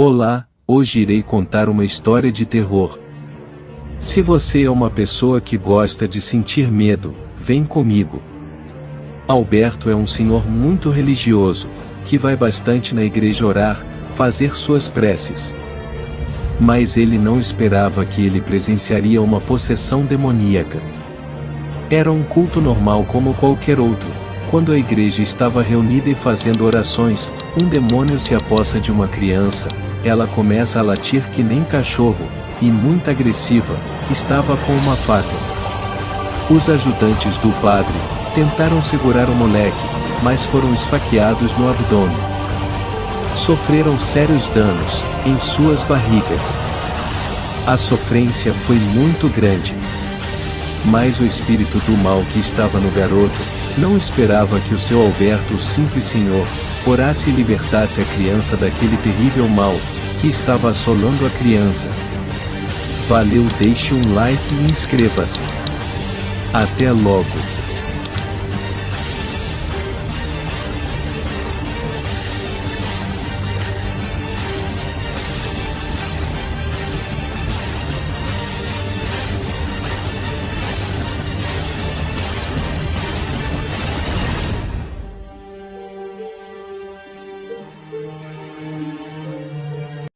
Olá, hoje irei contar uma história de terror. Se você é uma pessoa que gosta de sentir medo, vem comigo. Alberto é um senhor muito religioso, que vai bastante na igreja orar, fazer suas preces. Mas ele não esperava que ele presenciaria uma possessão demoníaca. Era um culto normal como qualquer outro. Quando a igreja estava reunida e fazendo orações, um demônio se apossa de uma criança. Ela começa a latir que nem cachorro, e muito agressiva, estava com uma faca. Os ajudantes do padre tentaram segurar o moleque, mas foram esfaqueados no abdômen. Sofreram sérios danos em suas barrigas. A sofrência foi muito grande. Mas o espírito do mal que estava no garoto não esperava que o seu Alberto, o simples senhor, orasse e libertasse a criança daquele terrível mal que estava assolando a criança. Valeu, deixe um like e inscreva-se. Até logo.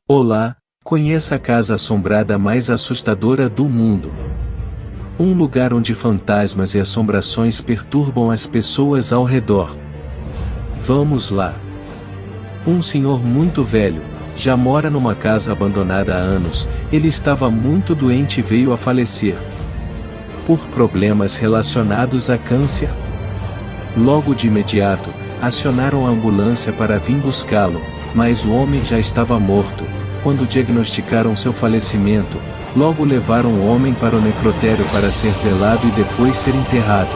Olá, conheça a casa assombrada mais assustadora do mundo. Um lugar onde fantasmas e assombrações perturbam as pessoas ao redor. Vamos lá. Um senhor muito velho, já mora numa casa abandonada há anos. Ele estava muito doente e veio a falecer por problemas relacionados a câncer. Logo de imediato, acionaram a ambulância para vir buscá-lo, mas o homem já estava morto. Quando diagnosticaram seu falecimento, logo levaram o homem para o necrotério para ser velado e depois ser enterrado.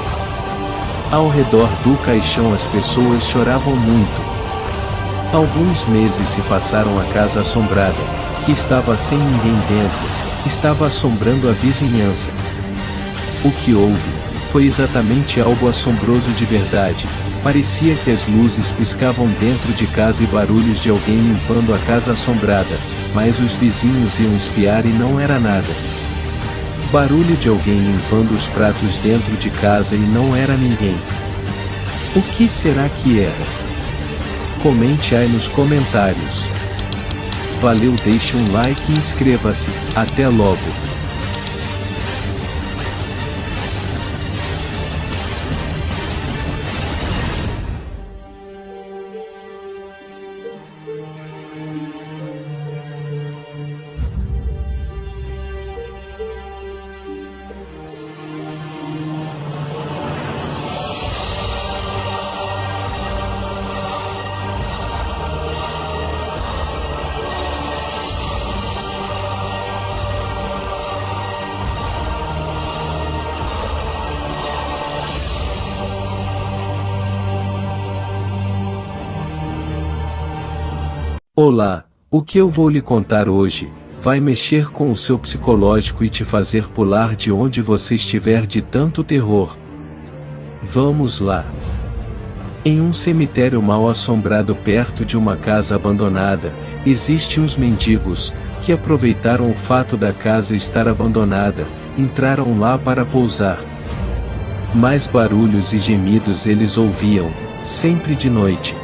Ao redor do caixão as pessoas choravam muito. Alguns meses se passaram. A casa assombrada, que estava sem ninguém dentro, estava assombrando a vizinhança. O que houve foi exatamente algo assombroso de verdade. Parecia que as luzes piscavam dentro de casa e barulhos de alguém limpando a casa assombrada, mas os vizinhos iam espiar e não era nada. Barulho de alguém limpando os pratos dentro de casa e não era ninguém. O que será que era? Comente aí nos comentários. Valeu, deixe um like e inscreva-se. Até logo. Olá, o que eu vou lhe contar hoje vai mexer com o seu psicológico e te fazer pular de onde você estiver de tanto terror. Vamos lá. Em um cemitério mal assombrado perto de uma casa abandonada, existem uns mendigos que aproveitaram o fato da casa estar abandonada, entraram lá para pousar. Mais barulhos e gemidos eles ouviam, sempre de noite.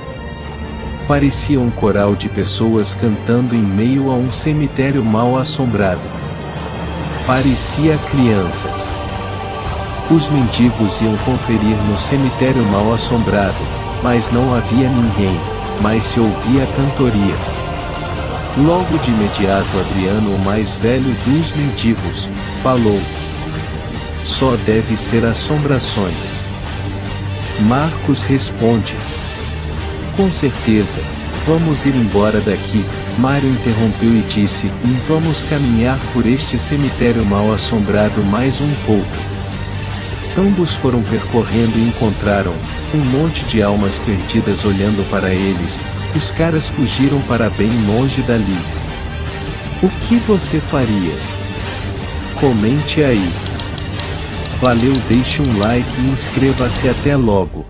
Parecia um coral de pessoas cantando em meio a um cemitério mal assombrado. Parecia crianças. Os mendigos iam conferir no cemitério mal assombrado, mas não havia ninguém, mas se ouvia a cantoria. Logo de imediato Adriano, o mais velho dos mendigos, falou: "Só deve ser assombrações." Marcos responde: "Com certeza, vamos ir embora daqui." Mário interrompeu e disse: "Vamos caminhar por este cemitério mal assombrado mais um pouco." Ambos foram percorrendo e encontraram um monte de almas perdidas olhando para eles. Os caras fugiram para bem longe dali. O que você faria? Comente aí. Valeu, deixe um like e inscreva-se. Até logo.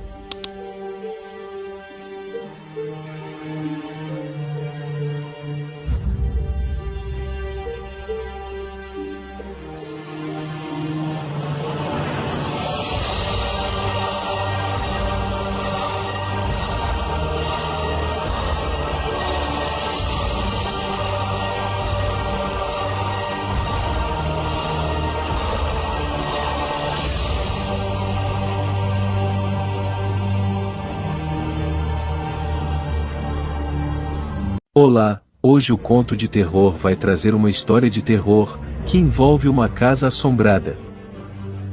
Olá, hoje o conto de terror vai trazer uma história de terror, que envolve uma casa assombrada.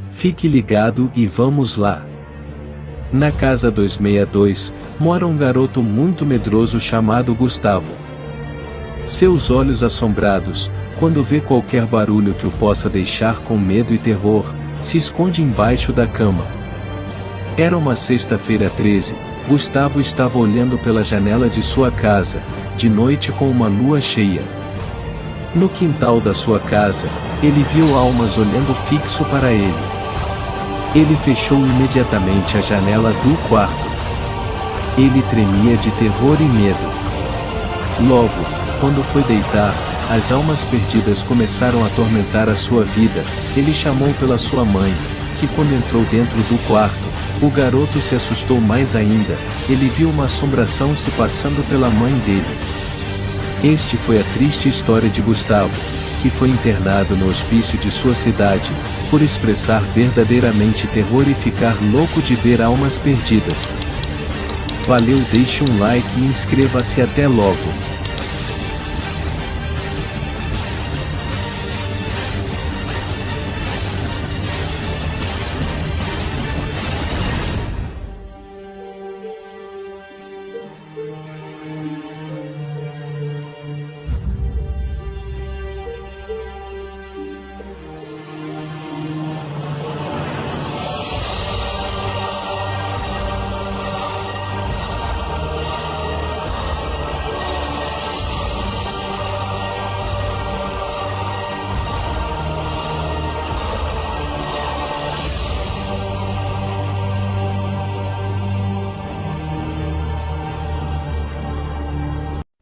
Fique ligado e vamos lá! Na casa 262, mora um garoto muito medroso chamado Gustavo. Seus olhos assombrados, quando vê qualquer barulho que o possa deixar com medo e terror, se esconde embaixo da cama. Era uma sexta-feira 13, Gustavo estava olhando pela janela de sua casa, de noite com uma lua cheia. No quintal da sua casa, ele viu almas olhando fixo para ele. Ele fechou imediatamente a janela do quarto. Ele tremia de terror e medo. Logo, quando foi deitar, as almas perdidas começaram a atormentar a sua vida. Ele chamou pela sua mãe, que quando entrou dentro do quarto, o garoto se assustou mais ainda. Ele viu uma assombração se passando pela mãe dele. Este foi a triste história de Gustavo, que foi internado no hospício de sua cidade, por expressar verdadeiramente terror e ficar louco de ver almas perdidas. Valeu, deixe um like e inscreva-se, até logo!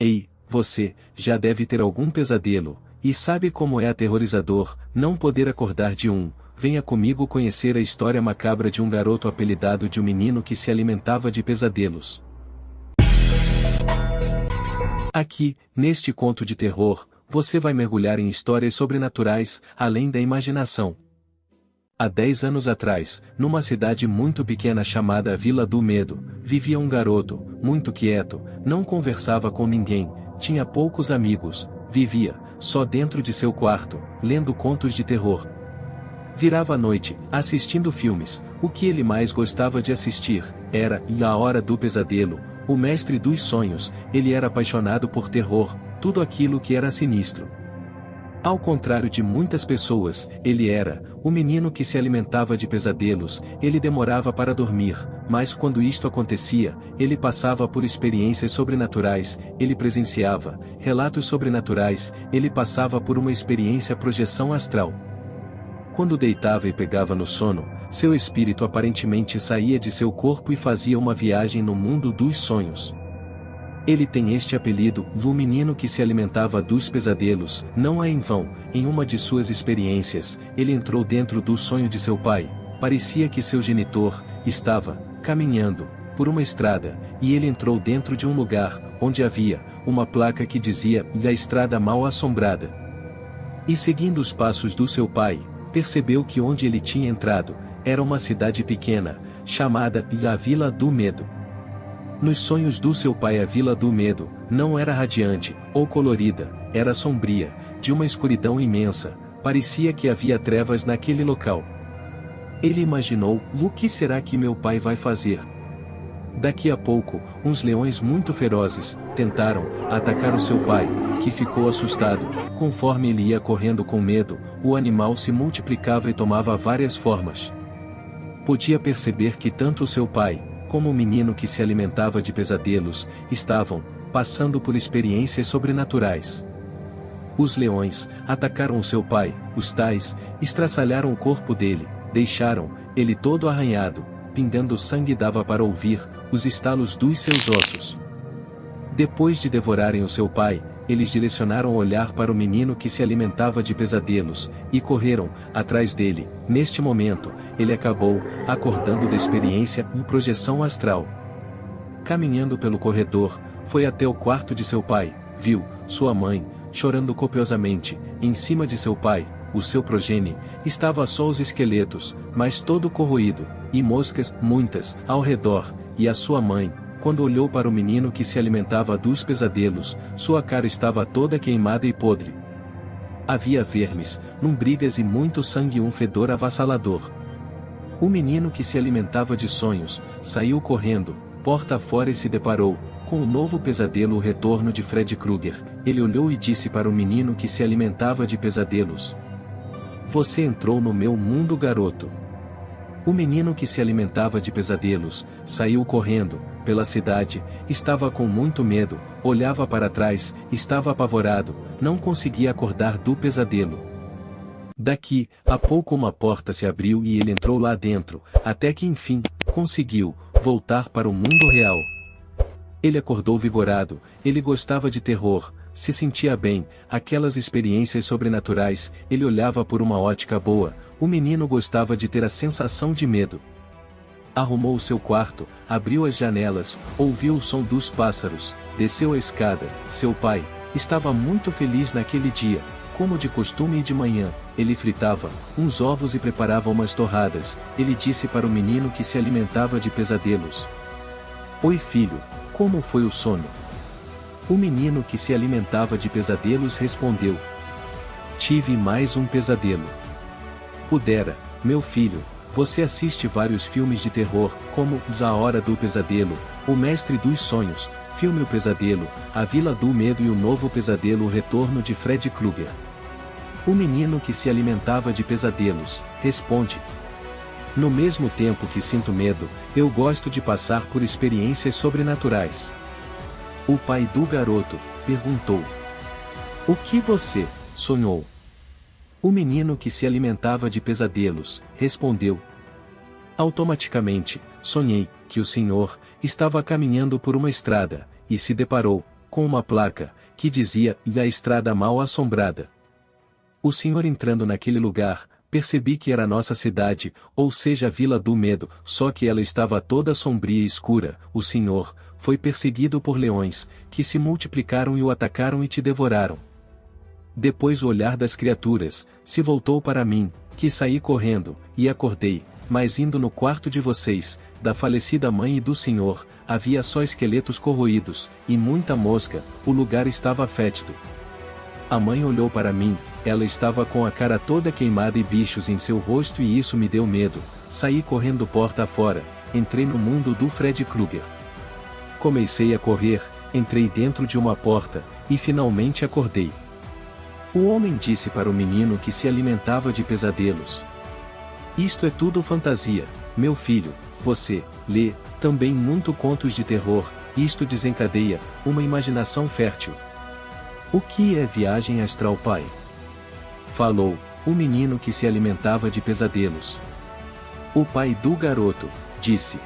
Ei, você, já deve ter algum pesadelo, e sabe como é aterrorizador, não poder acordar de um. Venha comigo conhecer a história macabra de um garoto apelidado de um menino que se alimentava de pesadelos. Aqui, neste conto de terror, você vai mergulhar em histórias sobrenaturais, além da imaginação. Há 10 anos atrás, numa cidade muito pequena chamada Vila do Medo, vivia um garoto, muito quieto, não conversava com ninguém, tinha poucos amigos, vivia, só dentro de seu quarto, lendo contos de terror. Virava a noite, assistindo filmes. O que ele mais gostava de assistir era A Hora do Pesadelo, O Mestre dos Sonhos. Ele era apaixonado por terror, tudo aquilo que era sinistro. Ao contrário de muitas pessoas, ele era o menino que se alimentava de pesadelos. Ele demorava para dormir, mas quando isto acontecia, ele passava por experiências sobrenaturais, ele presenciava relatos sobrenaturais, ele passava por uma experiência projeção astral. Quando deitava e pegava no sono, seu espírito aparentemente saía de seu corpo e fazia uma viagem no mundo dos sonhos. Ele tem este apelido, o menino que se alimentava dos pesadelos. Não é em vão, em uma de suas experiências, ele entrou dentro do sonho de seu pai. Parecia que seu genitor estava caminhando por uma estrada, e ele entrou dentro de um lugar onde havia uma placa que dizia "A Estrada Mal Assombrada". E seguindo os passos do seu pai, percebeu que onde ele tinha entrado era uma cidade pequena, chamada a Vila do Medo. Nos sonhos do seu pai, a Vila do Medo não era radiante ou colorida, era sombria, de uma escuridão imensa. Parecia que havia trevas naquele local. Ele imaginou: o que será que meu pai vai fazer? Daqui a pouco, uns leões muito ferozes tentaram atacar o seu pai, que ficou assustado. Conforme ele ia correndo com medo, o animal se multiplicava e tomava várias formas. Podia perceber que tanto o seu pai, como o menino que se alimentava de pesadelos, estavam passando por experiências sobrenaturais. Os leões atacaram o seu pai, os tais estraçalharam o corpo dele, deixaram ele todo arranhado, pingando sangue. Dava para ouvir os estalos dos seus ossos. Depois de devorarem o seu pai, eles direcionaram o olhar para o menino que se alimentava de pesadelos, e correram atrás dele. Neste momento, ele acabou acordando da experiência em projeção astral. Caminhando pelo corredor, foi até o quarto de seu pai, viu sua mãe chorando copiosamente. Em cima de seu pai, o seu progenie, estava só os esqueletos, mas todo corroído, e moscas, muitas, ao redor, e a sua mãe, quando olhou para o menino que se alimentava dos pesadelos, sua cara estava toda queimada e podre. Havia vermes, lombrigas e muito sangue e um fedor avassalador. O menino que se alimentava de sonhos, saiu correndo, porta fora e se deparou com o novo pesadelo, o retorno de Fred Krueger. Ele olhou e disse para o menino que se alimentava de pesadelos: "Você entrou no meu mundo, garoto." O menino que se alimentava de pesadelos, saiu correndo pela cidade, estava com muito medo, olhava para trás, estava apavorado, não conseguia acordar do pesadelo. Daqui a pouco uma porta se abriu e ele entrou lá dentro, até que enfim, conseguiu voltar para o mundo real. Ele acordou vigorado, ele gostava de terror, se sentia bem, aquelas experiências sobrenaturais, ele olhava por uma ótica boa, o menino gostava de ter a sensação de medo. Arrumou seu quarto, abriu as janelas, ouviu o som dos pássaros, desceu a escada. Seu pai estava muito feliz naquele dia, como de costume, e de manhã, ele fritava uns ovos e preparava umas torradas. Ele disse para o menino que se alimentava de pesadelos: "Oi, filho, como foi o sono?" O menino que se alimentava de pesadelos respondeu: "Tive mais um pesadelo." "Pudera, meu filho, você assiste vários filmes de terror, como A Hora do Pesadelo, O Mestre dos Sonhos, Filme O Pesadelo, A Vila do Medo e O Novo Pesadelo, O Retorno de Fred Krueger." O menino que se alimentava de pesadelos responde: "No mesmo tempo que sinto medo, eu gosto de passar por experiências sobrenaturais." O pai do garoto perguntou: "O que você sonhou?" O menino que se alimentava de pesadelos respondeu: "Automaticamente, sonhei que o senhor estava caminhando por uma estrada e se deparou com uma placa que dizia: a estrada mal assombrada. O senhor entrando naquele lugar, percebi que era nossa cidade, ou seja, a Vila do Medo, só que ela estava toda sombria e escura. O senhor foi perseguido por leões, que se multiplicaram e o atacaram e te devoraram. Depois o olhar das criaturas se voltou para mim, que saí correndo, e acordei, mas indo no quarto de vocês, da falecida mãe e do senhor, havia só esqueletos corroídos, e muita mosca, o lugar estava fétido. A mãe olhou para mim, ela estava com a cara toda queimada e bichos em seu rosto e isso me deu medo, saí correndo porta afora, entrei no mundo do Fred Krueger. Comecei a correr, entrei dentro de uma porta, e finalmente acordei." O homem disse para o menino que se alimentava de pesadelos: "Isto é tudo fantasia, meu filho, você lê também muito contos de terror, isto desencadeia uma imaginação fértil." "O que é viagem astral, pai?" falou o menino que se alimentava de pesadelos. O pai do garoto disse: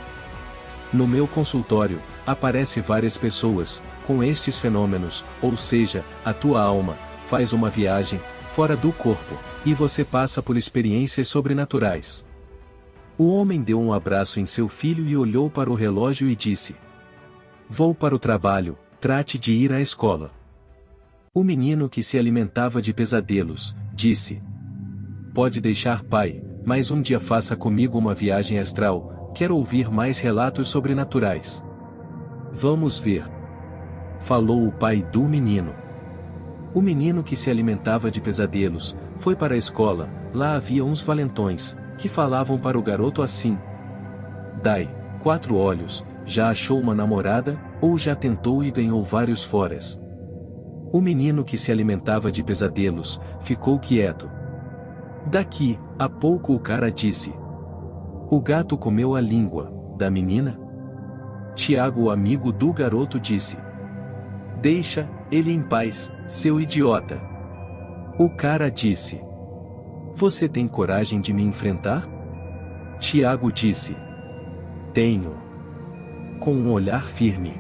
"No meu consultório, aparece várias pessoas com estes fenômenos, ou seja, a tua alma faz uma viagem fora do corpo, e você passa por experiências sobrenaturais." O homem deu um abraço em seu filho e olhou para o relógio e disse: "Vou para o trabalho, trate de ir à escola." O menino que se alimentava de pesadelos disse: "Pode deixar, pai, mas um dia faça comigo uma viagem astral, quero ouvir mais relatos sobrenaturais." "Vamos ver," falou o pai do menino. O menino que se alimentava de pesadelos foi para a escola. Lá havia uns valentões que falavam para o garoto assim: "Dai 4 olhos, já achou uma namorada, ou já tentou e ganhou vários foras?" O menino que se alimentava de pesadelos ficou quieto. Daqui a pouco o cara disse: "O gato comeu a língua da menina?" Tiago, o amigo do garoto, disse: "Deixa ele em paz, seu idiota." O cara disse: "Você tem coragem de me enfrentar?" Tiago disse: "Tenho." Com um olhar firme.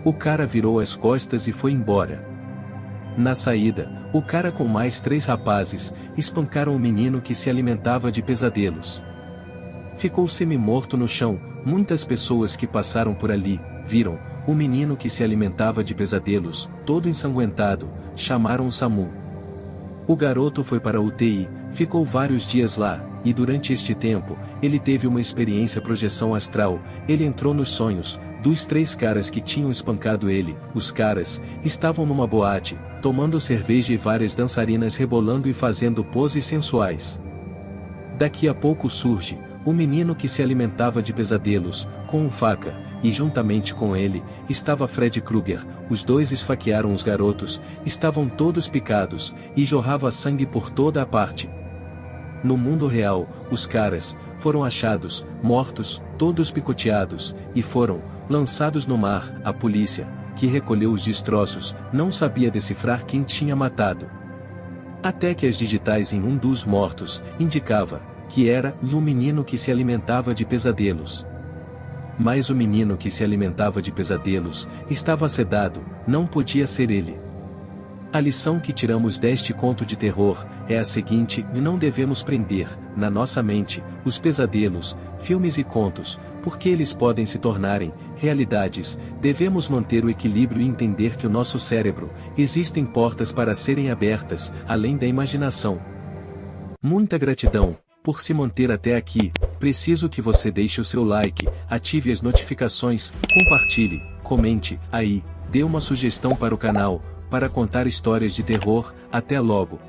O cara virou as costas e foi embora. Na saída, o cara com mais 3 rapazes espancaram o menino que se alimentava de pesadelos. Ficou semi-morto no chão. Muitas pessoas que passaram por ali viram o menino que se alimentava de pesadelos, todo ensanguentado, chamaram o SAMU. O garoto foi para a UTI, ficou vários dias lá, e durante este tempo, ele teve uma experiência projeção astral. Ele entrou nos sonhos dos 3 caras que tinham espancado ele. Os caras estavam numa boate, tomando cerveja e várias dançarinas rebolando e fazendo poses sensuais. Daqui a pouco surge o menino que se alimentava de pesadelos, com uma faca, e juntamente com ele estava Fred Krueger. Os dois esfaquearam os garotos, estavam todos picados, e jorrava sangue por toda a parte. No mundo real, os caras foram achados, mortos, todos picoteados, e foram lançados no mar. A polícia, que recolheu os destroços, não sabia decifrar quem tinha matado. Até que as digitais em um dos mortos indicava que era um menino que se alimentava de pesadelos. Mas o menino que se alimentava de pesadelos estava sedado, não podia ser ele. A lição que tiramos deste conto de terror é a seguinte: não devemos prender, na nossa mente, os pesadelos, filmes e contos, porque eles podem se tornarem realidades. Devemos manter o equilíbrio e entender que o nosso cérebro, existem portas para serem abertas, além da imaginação. Muita gratidão por se manter até aqui. Preciso que você deixe o seu like, ative as notificações, compartilhe, comente aí, dê uma sugestão para o canal, para contar histórias de terror. Até logo.